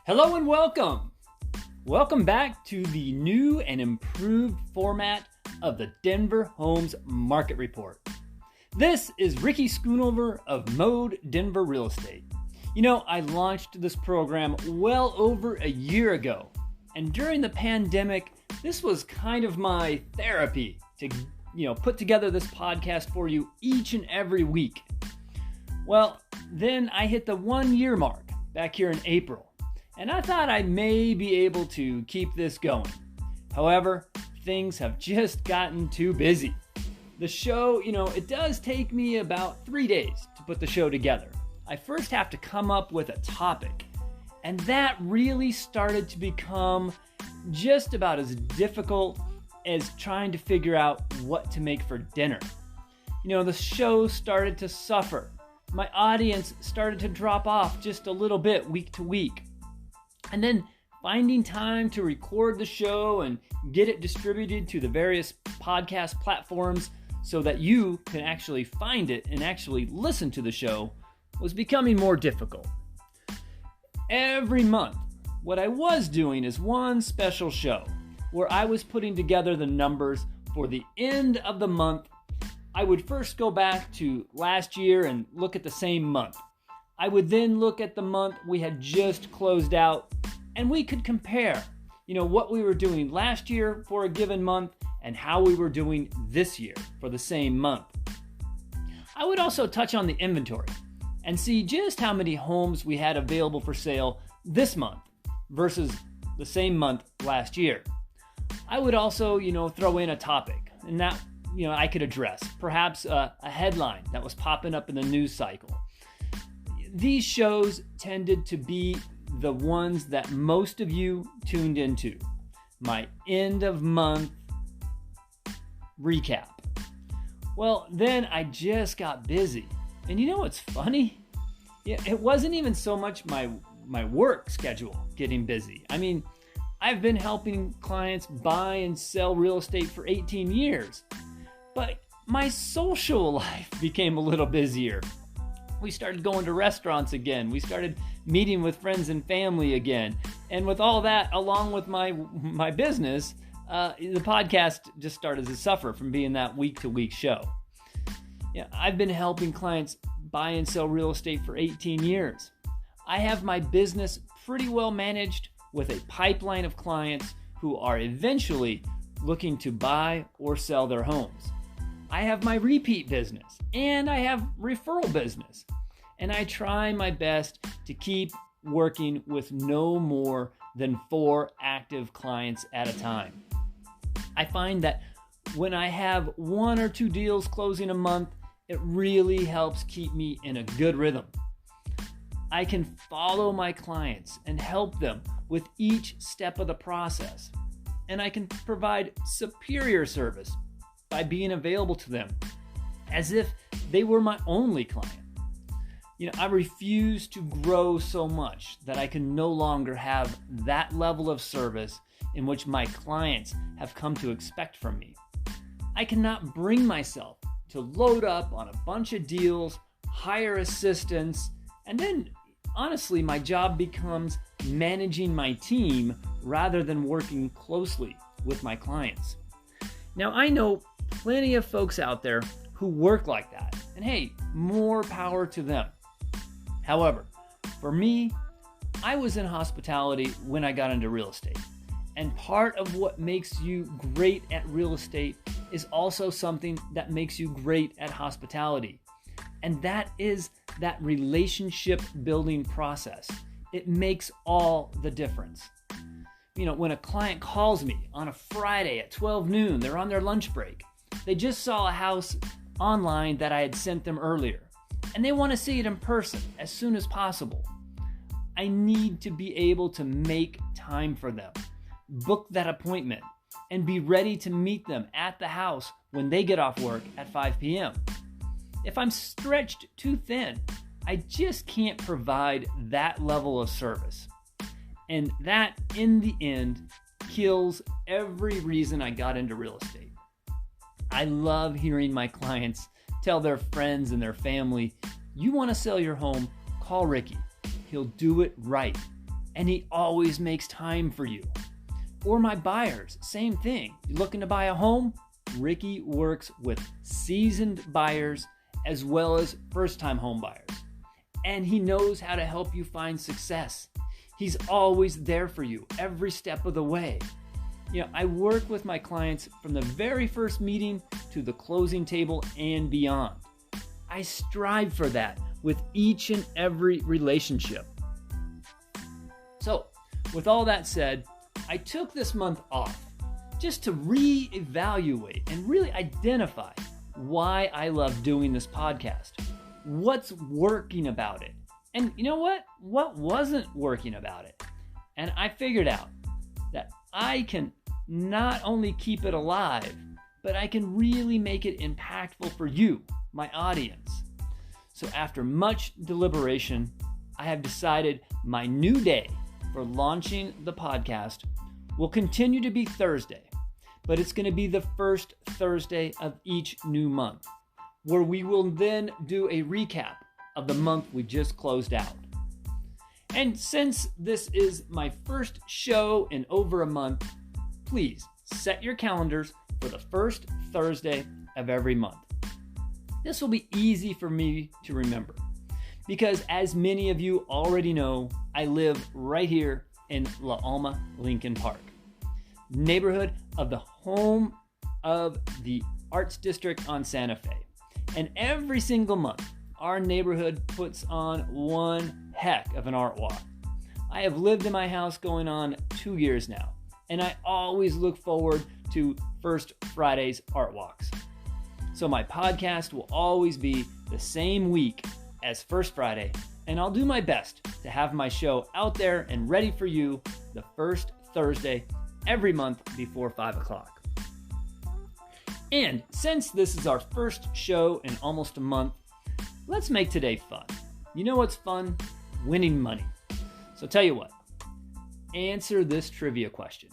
Hello and welcome. Welcome back to the new and improved format of the Denver Homes Market Report. This is Ricky Schoonover of Mode Denver Real Estate. You know, I launched this program well over a year ago, and during the pandemic, this was kind of my therapy to, put together this podcast for you each and every week. Well, then I hit the 1 year mark back here in April, and I thought I may be able to keep this going. However, things have just gotten too busy. The show, it does take me about 3 days to put the show together. I first have to come up with a topic, and that really started to become just about as difficult as trying to figure out what to make for dinner. The show started to suffer. My audience started to drop off just a little bit week to week. And then finding time to record the show and get it distributed to the various podcast platforms so that you can actually find it and actually listen to the show was becoming more difficult. Every month, what I was doing is one special show where I was putting together the numbers for the end of the month. I would first go back to last year and look at the same month. I would then look at the month we had just closed out, and we could compare, what we were doing last year for a given month and how we were doing this year for the same month. I would also touch on the inventory and see just how many homes we had available for sale this month versus the same month last year. I would also, throw in a topic, and that, I could address, perhaps a headline that was popping up in the news cycle. These shows tended to be the ones that most of you tuned into. My end of month recap. Well, then I just got busy. And you know what's funny? It wasn't even so much my work schedule getting busy. I mean, I've been helping clients buy and sell real estate for 18 years. But my social life became a little busier. We started going to restaurants again. We started meeting with friends and family again. And with all that, along with my business, the podcast just started to suffer from being that week-to-week show. I've been helping clients buy and sell real estate for 18 years. I have my business pretty well managed with a pipeline of clients who are eventually looking to buy or sell their homes. I have my repeat business and I have referral business. And I try my best to keep working with no more than 4 active clients at a time. I find that when I have 1 or 2 deals closing a month, it really helps keep me in a good rhythm. I can follow my clients and help them with each step of the process. And I can provide superior service by being available to them as if they were my only client. I refuse to grow so much that I can no longer have that level of service in which my clients have come to expect from me. I cannot bring myself to load up on a bunch of deals, hire assistants, and then, honestly, my job becomes managing my team rather than working closely with my clients. Now, I know plenty of folks out there who work like that, and hey, more power to them. However, for me, I was in hospitality when I got into real estate. And part of what makes you great at real estate is also something that makes you great at hospitality. And that is that relationship building process. It makes all the difference. When a client calls me on a Friday at 12 noon, they're on their lunch break. They just saw a house online that I had sent them earlier, and they want to see it in person as soon as possible. I need to be able to make time for them, book that appointment, and be ready to meet them at the house when they get off work at 5 p.m. If I'm stretched too thin, I just can't provide that level of service. And that, in the end, kills every reason I got into real estate. I love hearing my clients tell their friends and their family, "You want to sell your home? Call Ricky. He'll do it right." and he always makes time for you. Or my buyers, same thing. You looking to buy a home? Ricky works with seasoned buyers as well as first-time home buyers. And he knows how to help you find success. He's always there for you every step of the way. I work with my clients from the very first meeting to the closing table and beyond. I strive for that with each and every relationship. So, with all that said, I took this month off just to reevaluate and really identify why I love doing this podcast. What's working about it? And you know what? What wasn't working about it? And I figured out that I can not only keep it alive, but I can really make it impactful for you, my audience. So after much deliberation, I have decided my new day for launching the podcast will continue to be Thursday, but it's going to be the first Thursday of each new month, where we will then do a recap of the month we just closed out. And since this is my first show in over a month, please set your calendars for the first Thursday of every month. This will be easy for me to remember because, as many of you already know, I live right here in La Alma, Lincoln Park, neighborhood of the home of the Arts District on Santa Fe. And every single month, our neighborhood puts on one heck of an art walk. I have lived in my house going on 2 years now, and I always look forward to First Friday's art walks. So my podcast will always be the same week as First Friday, and I'll do my best to have my show out there and ready for you the first Thursday every month before 5 o'clock. And since this is our first show in almost a month, let's make today fun. You know what's fun? Winning money. So tell you what, answer this trivia question.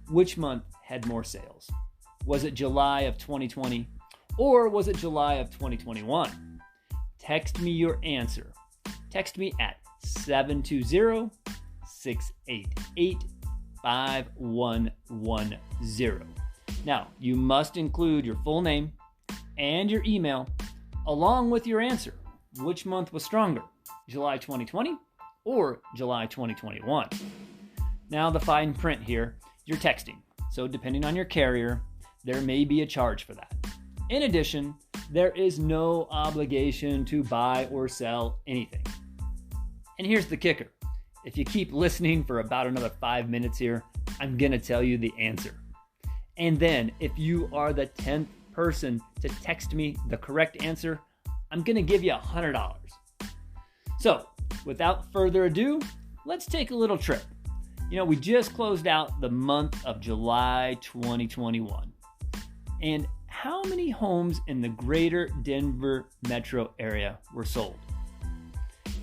Which month had more sales? Was it July of 2020 or was it July of 2021? Text me your answer. Text me at 720-688-5110. Now, you must include your full name and your email along with your answer. Which month was stronger, July 2020 or July 2021? Now, the fine print here, you're texting. So depending on your carrier, there may be a charge for that. In addition, there is no obligation to buy or sell anything. And here's the kicker. If you keep listening for about another 5 minutes here, I'm going to tell you the answer. And then if you are the 10th person to text me the correct answer, I'm going to give you $100. So without further ado, let's take a little trip. We just closed out the month of July 2021. And how many homes in the greater Denver metro area were sold?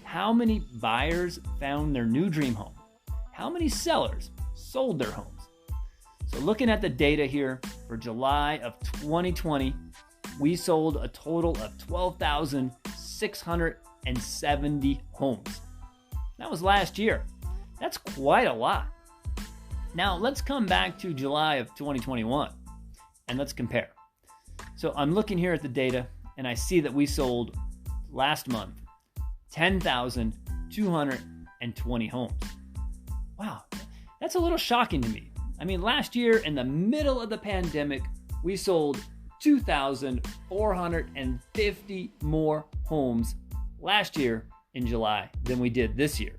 How many buyers found their new dream home? How many sellers sold their homes? So looking at the data here for July of 2020, we sold a total of 12,670 homes. That was last year. That's quite a lot. Now let's come back to July of 2021 and let's compare. So I'm looking here at the data and I see that we sold last month 10,220 homes. Wow, that's a little shocking to me. Last year in the middle of the pandemic, we sold 2,450 more homes last year in July than we did this year.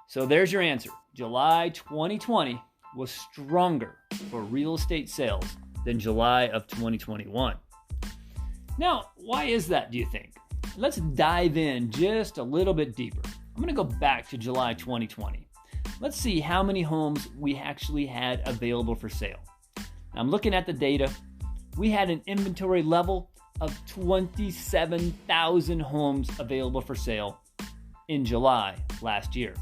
So there's your answer. July 2020 was stronger for real estate sales than July of 2021. Now, why is that, do you think? Let's dive in just a little bit deeper. I'm going to go back to July 2020. Let's see how many homes we actually had available for sale. Now, I'm looking at the data. We had an inventory level of 27,000 homes available for sale in July last year.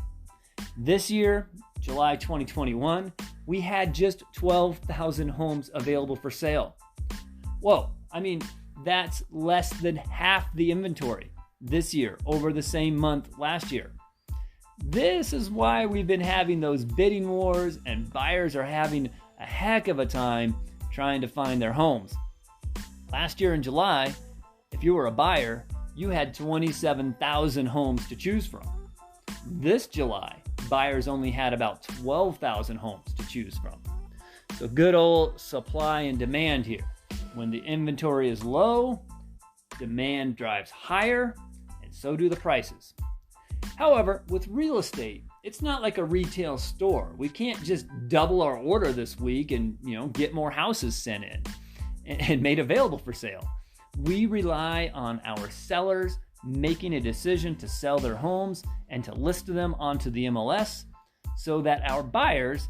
This year, July 2021, we had just 12,000 homes available for sale. Whoa, that's less than half the inventory this year over the same month last year. This is why we've been having those bidding wars and buyers are having a heck of a time trying to find their homes. Last year in July, if you were a buyer, you had 27,000 homes to choose from. This July, buyers only had about 12,000 homes to choose from. So good old supply and demand here. When the inventory is low, demand drives higher, and so do the prices. However, with real estate, it's not like a retail store. We can't just double our order this week and get more houses sent in and made available for sale. We rely on our sellers making a decision to sell their homes and to list them onto the MLS so that our buyers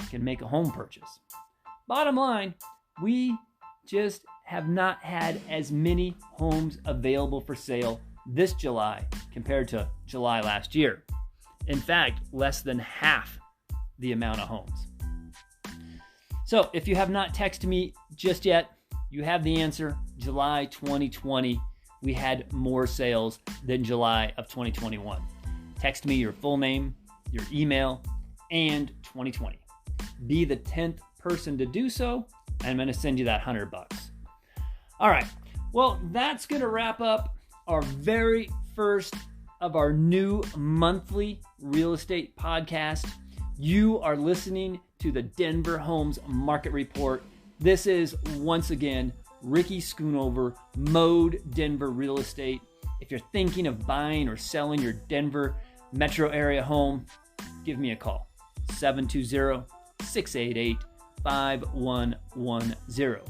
can make a home purchase. Bottom line, we just have not had as many homes available for sale this July compared to July last year. In fact, less than half the amount of homes. So if you have not texted me just yet, you have the answer. July 2020, we had more sales than July of 2021. Text me your full name, your email, and 2020. Be the 10th person to do so, and I'm going to send you that $100. All right. Well, that's going to wrap up our very first of our new monthly real estate podcast. You are listening to the Denver Homes Market Report. This is, once again, Ricky Schoonover, Mode Denver Real Estate. If you're thinking of buying or selling your Denver metro area home, give me a call, 720-688-5110.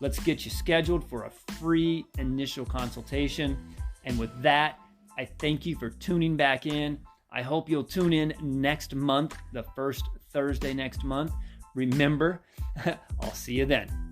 Let's get you scheduled for a free initial consultation. And with that, I thank you for tuning back in. I hope you'll tune in next month, the first Thursday next month. Remember, I'll see you then.